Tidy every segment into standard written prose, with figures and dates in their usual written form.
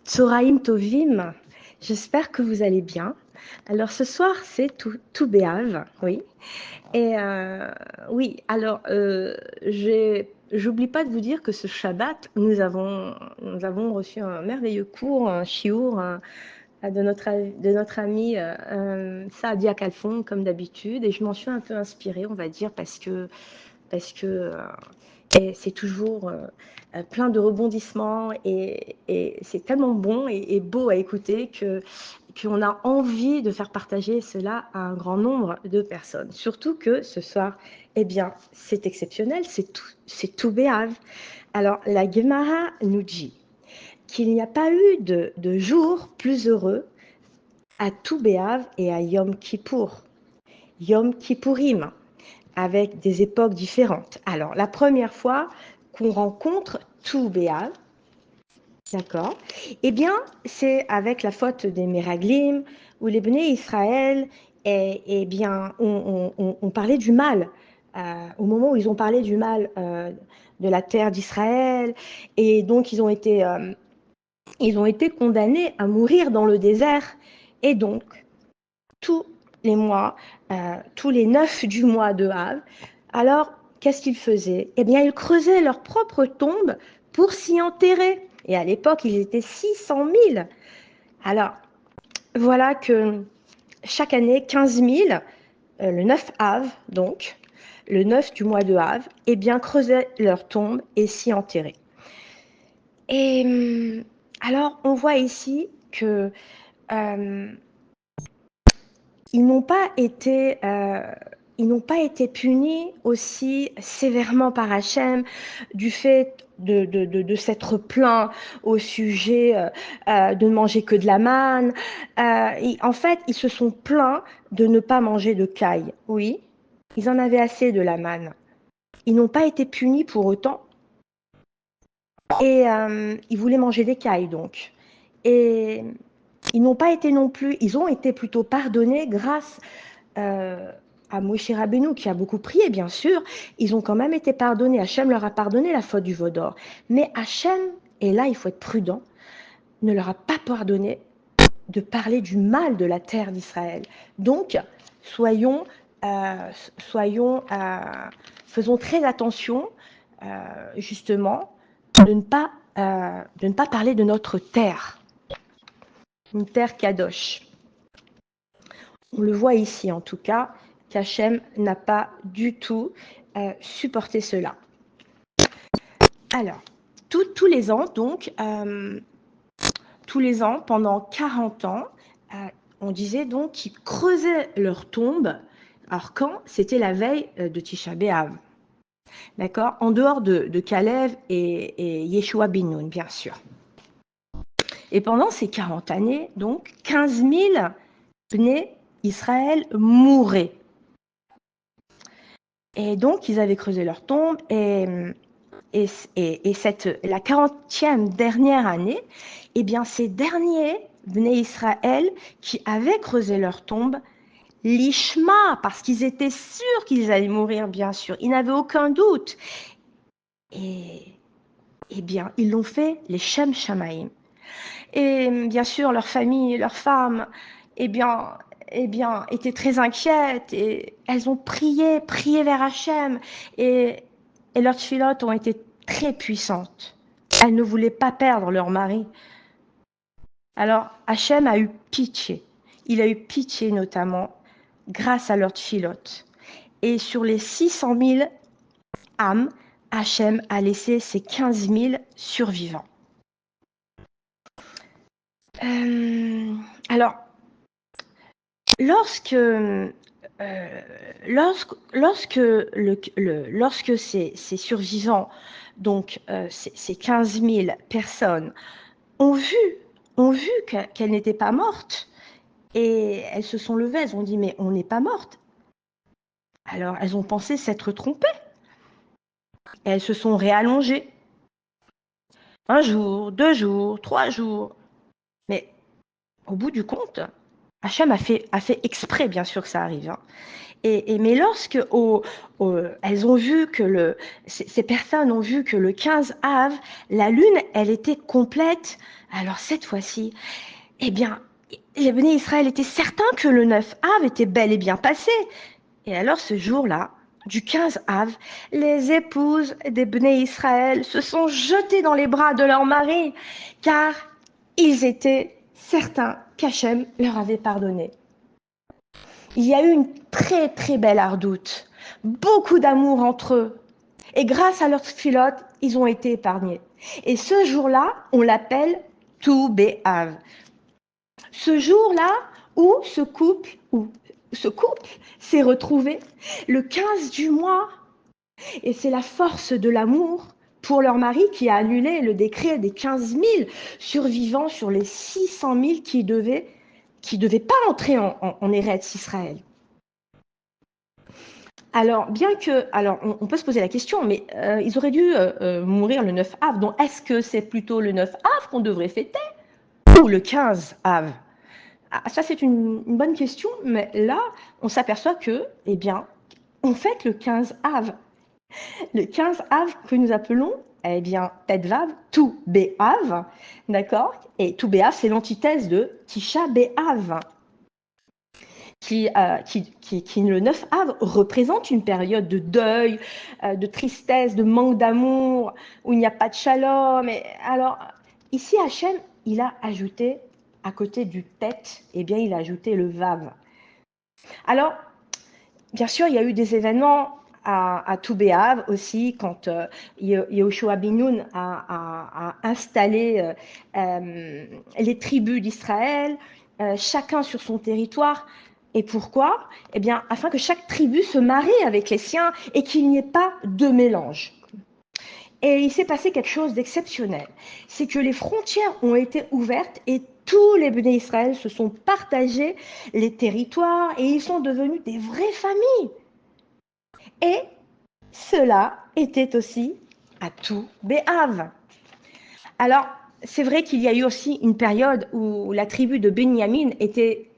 Tsoraim Tovim, j'espère que vous allez bien. Alors ce soir, c'est tout béave, oui. Et oui, alors j'oublie pas de vous dire que ce Shabbat, nous avons reçu un merveilleux cours, un chiour de notre ami Saadia Kalfon, comme d'habitude. Et je m'en suis un peu inspirée, on va dire, parce que et c'est toujours plein de rebondissements et c'est tellement bon et beau à écouter qu'on a envie de faire partager cela à un grand nombre de personnes. Surtout que ce soir, eh bien, c'est exceptionnel, c'est tout béave. Alors, la Gemara nous dit qu'il n'y a pas eu de jour plus heureux à tout béave et à Yom Kippour. Yom Kippourim, avec des époques différentes. Alors, la première fois qu'on rencontre tout Béal, d'accord, eh bien, c'est avec la faute des Méraglim, où les Béné Israël, eh bien, on parlait du mal. Au moment où ils ont parlé du mal de la terre d'Israël, et donc ils ont été condamnés à mourir dans le désert, et donc, tous les mois, tous les 9 du mois de Av. Alors, qu'est-ce qu'ils faisaient? Eh bien, ils creusaient leur propre tombe pour s'y enterrer. Et à l'époque, ils étaient 600 000. Alors, voilà que chaque année, 15 000, le 9 Av, donc, le 9 du mois de Av, eh bien, creusaient leur tombe et s'y enterraient. Et alors, on voit ici que ils n'ont pas été punis aussi sévèrement par Hachem du fait de s'être plaints au sujet de ne manger que de la manne. En fait, ils se sont plaints de ne pas manger de caille. Oui, ils en avaient assez de la manne. Ils n'ont pas été punis pour autant. Et ils voulaient manger des cailles, donc. Et ils n'ont pas été non plus, ils ont été plutôt pardonnés grâce à Moshe Rabbeinu, qui a beaucoup prié, bien sûr. Ils ont quand même été pardonnés. Hachem leur a pardonné la faute du veau d'or. Mais Hachem, et là il faut être prudent, ne leur a pas pardonné de parler du mal de la terre d'Israël. Donc, soyons, euh, soyons faisons très attention, justement, de ne pas parler de notre terre, une terre kadosh. On le voit ici en tout cas, qu'Hachem n'a pas du tout supporté cela. Alors, tous les ans, donc, tous les ans, pendant 40 ans, on disait donc qu'ils creusaient leur tombe. Alors quand? C'était la veille de Tisha B'Av. D'accord? En dehors de Kalev et Yeshua bin Nun, bien sûr. Et pendant ces 40 années, donc, 15 000 Bnei Israël mouraient. Et donc, ils avaient creusé leur tombe. Et la 40e dernière année, eh bien, ces derniers Bnei Israël qui avaient creusé leur tombe, l'ishma, parce qu'ils étaient sûrs qu'ils allaient mourir, bien sûr. Ils n'avaient aucun doute. Et eh bien, ils l'ont fait, les Shem Shamaim. Et bien sûr, leur famille, leurs femmes, eh bien, étaient très inquiètes et elles ont prié vers Hachem et leurs tfilotes ont été très puissantes. Elles ne voulaient pas perdre leur mari. Alors Hachem a eu pitié. Il a eu pitié notamment grâce à leurs tfilotes. Et sur les 600 000 âmes, Hachem a laissé ses 15 000 survivants. Alors, lorsque ces survivants, donc ces 15 000 personnes, ont vu qu'elles n'étaient pas mortes, et elles se sont levées, elles ont dit mais on n'est pas mortes. Alors elles ont pensé s'être trompées, et elles se sont réallongées. 1 jour, 2 jours, 3 jours. Mais au bout du compte, Hachem a fait exprès, bien sûr, que ça arrive. Hein. Mais lorsque elles ont vu que ces personnes ont vu que le 15 Av, la lune, elle était complète, alors cette fois-ci, eh bien, les bénis Israël étaient certains que le 9 Av était bel et bien passé. Et alors ce jour-là, du 15 Av, les épouses des bénis Israël se sont jetées dans les bras de leur mari, car ils étaient certains qu'Hachem leur avait pardonné. Il y a eu une très très belle ardoute, beaucoup d'amour entre eux. Et grâce à leur filote, ils ont été épargnés. Et ce jour-là, on l'appelle Tou Béav. Ce jour-là où ce couple s'est retrouvé le 15 du mois. Et c'est la force de l'amour pour leur mari qui a annulé le décret des 15 000 survivants sur les 600 000 qui devaient pas entrer en Eretz Israël. Alors, on peut se poser la question, mais ils auraient dû mourir le 9 Av. Donc, est-ce que c'est plutôt le 9 Av qu'on devrait fêter ou le 15 Av? Ah, ça, c'est une bonne question, mais là, on s'aperçoit que, eh bien, on fête le 15 Av. Le 15 Av que nous appelons, eh bien, Tedvav, Tou Béav, d'accord? Et Tou Béav, c'est l'antithèse de Tisha Béav. Qui, le 9 Av, représente une période de deuil, de tristesse, de manque d'amour, où il n'y a pas de shalom. Et alors, ici, Hachem, il a ajouté, à côté du Tet, eh bien, il a ajouté le Vav. Alors, bien sûr, il y a eu des événements à Tou Béav aussi, quand Yehoshua bin Nun a installé les tribus d'Israël, chacun sur son territoire. Et pourquoi? Eh bien, afin que chaque tribu se marie avec les siens et qu'il n'y ait pas de mélange. Et il s'est passé quelque chose d'exceptionnel. C'est que les frontières ont été ouvertes et tous les béné Israël se sont partagés les territoires et ils sont devenus des vraies familles. Et cela était aussi à Tou Béav. Alors, c'est vrai qu'il y a eu aussi une période où la tribu de Benyamin était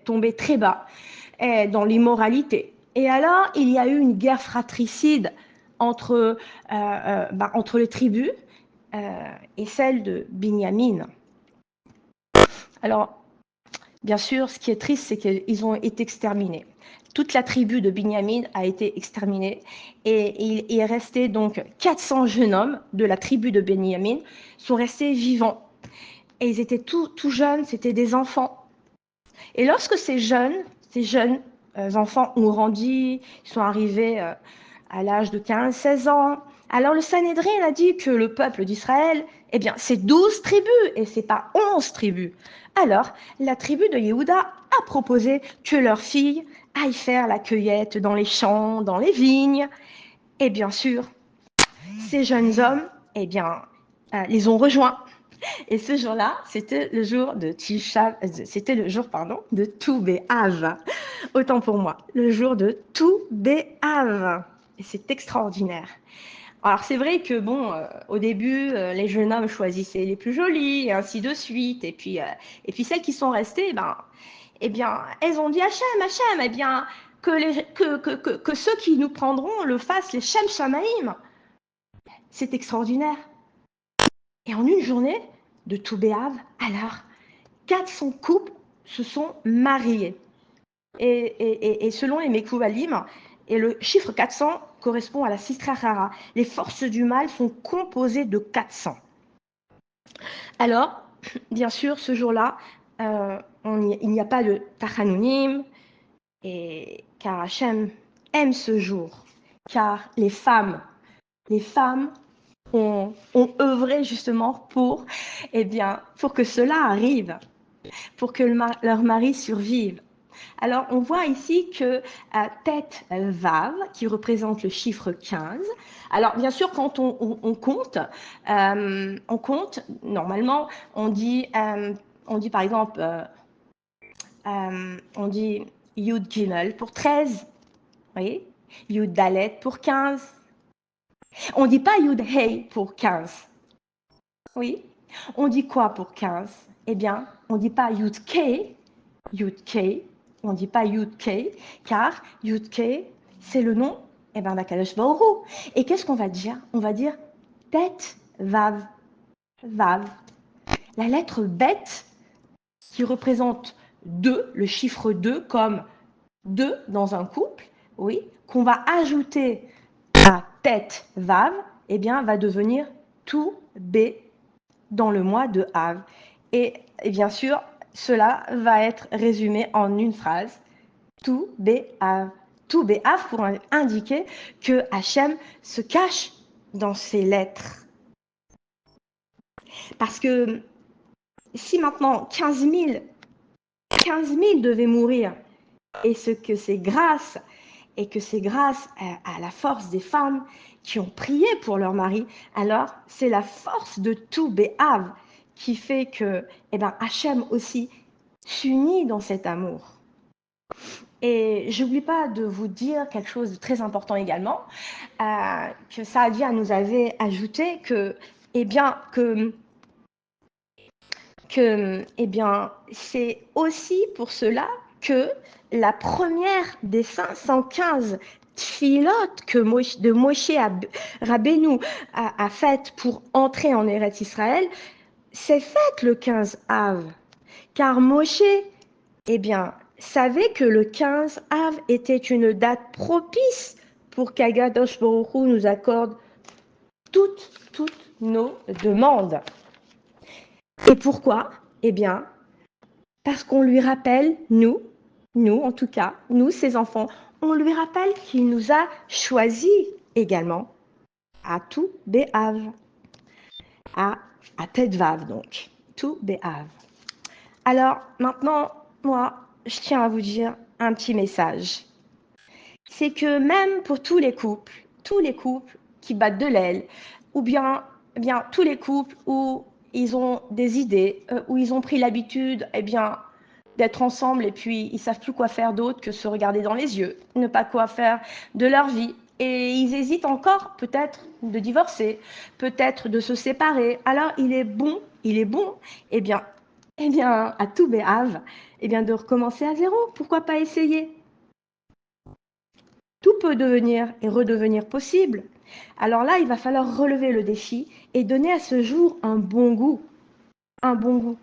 tombée très bas dans l'immoralité. Et alors, il y a eu une guerre fratricide entre les tribus et celle de Benyamin. Alors, bien sûr, ce qui est triste, c'est qu'ils ont été exterminés. Toute la tribu de Benyamin a été exterminée et il est resté donc 400 jeunes hommes de la tribu de Benyamin sont restés vivants. Et ils étaient tout jeunes, c'était des enfants. Et lorsque ces jeunes enfants ont grandi, ils sont arrivés à l'âge de 15-16 ans, alors le Sanhédrin a dit que le peuple d'Israël, eh bien, c'est 12 tribus et c'est pas 11 tribus. Alors, la tribu de Yehuda a proposé que leurs filles aillent faire la cueillette dans les champs, dans les vignes. Et bien sûr, ces jeunes hommes, eh bien, les ont rejoints. Et ce jour-là, c'était le jour de de Tou Béav. Autant pour moi, le jour de Tou Béav. Et c'est extraordinaire. Alors c'est vrai que bon, au début, les jeunes hommes choisissaient les plus jolis, et ainsi de suite. Et puis celles qui sont restées, eh bien, elles ont dit Hachem, eh bien, que ceux qui nous prendront le fassent les Shem Shamaïm. C'est extraordinaire. Et en une journée de Tou Béav, alors, 400 couples se sont mariés. Et selon les Mekouvalim, et le chiffre 400 correspond à la Sisra Hara. Les forces du mal sont composées de 400. Alors, bien sûr, ce jour-là, il n'y a pas de Tachanounim, car Hachem aime ce jour, car les femmes ont œuvré justement pour que cela arrive, pour que leur mari survive. Alors, on voit ici que Tête Vav, qui représente le chiffre 15. Alors, bien sûr, quand on compte, normalement, on dit par exemple, on dit Yud Gimel pour 13, oui, Yud Dalet pour 15. On ne dit pas Yud Hey pour 15. Oui. On dit quoi pour 15? Eh bien, on ne dit pas Yud K, Yud-Kei, on ne dit pas Yud-Kei, car Yud-Kei, c'est le nom d'Akadosh Baruch Hu. Et qu'est-ce qu'on va dire? On va dire Tet Vav, Vav. La lettre Bet, qui représente 2, le chiffre 2, comme 2 dans un couple, oui, qu'on va ajouter à Tet Vav, eh bien, va devenir tout B dans le mois de Av. Et bien sûr, cela va être résumé en une phrase, tout Béav. Tout Béav pour indiquer que Hachem se cache dans ces lettres. Parce que si maintenant 15 000 devaient mourir, et que c'est grâce à la force des femmes qui ont prié pour leur mari, alors c'est la force de tout Béav qui fait que Hachem aussi s'unit dans cet amour. Et je n'oublie pas de vous dire quelque chose de très important également, que Saadia nous avait ajouté que c'est aussi pour cela que la première des 515 tfilotes de Moshe Rabbeinu a faites pour entrer en Eretz Israël, c'est faite le 15 Av. Car Moshe, savait que le 15 Av était une date propice pour qu'Akadosh Baruch Hu nous accorde toutes nos demandes. Et pourquoi? Parce qu'on lui rappelle, nous en tout cas, nous, ses enfants, on lui rappelle qu'il nous a choisis également à tout Béav, à Tetvav donc, tout Béav. Alors maintenant, moi, je tiens à vous dire un petit message. C'est que même pour tous les couples qui battent de l'aile, ou bien tous les couples où ils ont des idées, où ils ont pris l'habitude d'être ensemble et puis ils savent plus quoi faire d'autre que se regarder dans les yeux, ne pas quoi faire de leur vie. Et ils hésitent encore peut-être de divorcer, peut-être de se séparer. Alors il est bon, à tout Béhav, de recommencer à zéro. Pourquoi pas essayer? Tout peut devenir et redevenir possible. Alors là, il va falloir relever le défi et donner à ce jour un bon goût. Un bon goût.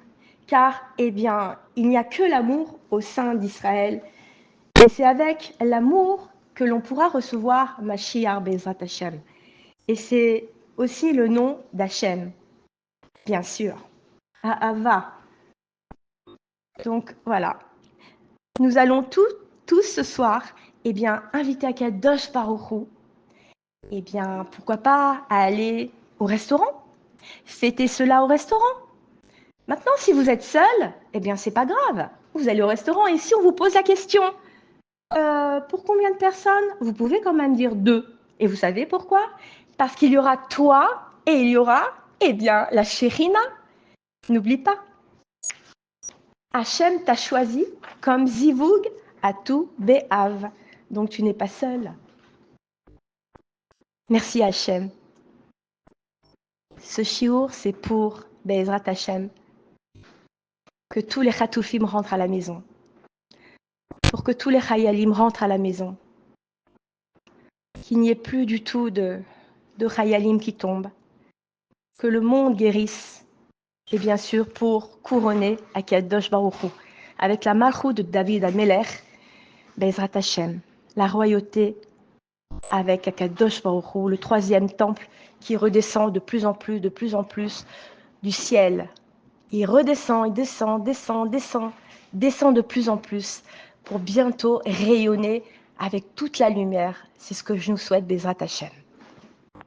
Car, il n'y a que l'amour au sein d'Israël. Et c'est avec l'amour que l'on pourra recevoir Mashiach Bezrat Hashem. Et c'est aussi le nom d'Hachem, bien sûr. Ahava. Donc, voilà. Nous allons tous ce soir, inviter Akadosh Baruch Hu, pourquoi pas aller au restaurant, fêter cela au restaurant. Maintenant, si vous êtes seul, c'est pas grave. Vous allez au restaurant et si on vous pose la question, pour combien de personnes? Vous pouvez quand même dire 2. Et vous savez pourquoi? Parce qu'il y aura toi et il y aura, la Shérina. N'oublie pas. Hachem t'a choisi comme Zivug à tout Béhav. Donc tu n'es pas seul. Merci Hachem. Ce shiur, c'est pour Be'ezrat Hachem. Que tous les Chatoufim rentrent à la maison. Pour que tous les Chayalim rentrent à la maison. Qu'il n'y ait plus du tout de Chayalim qui tombent. Que le monde guérisse. Et bien sûr, pour couronner Akadosh Baruch Hu, avec la Malchut de David Amelech, Be'ezrat Hachem, la royauté avec Akadosh Baruch Hu, le 3e temple qui redescend de plus en plus du ciel. Il redescend, il descend de plus en plus pour bientôt rayonner avec toute la lumière. C'est ce que je nous souhaite, Be'ezrat Hachem.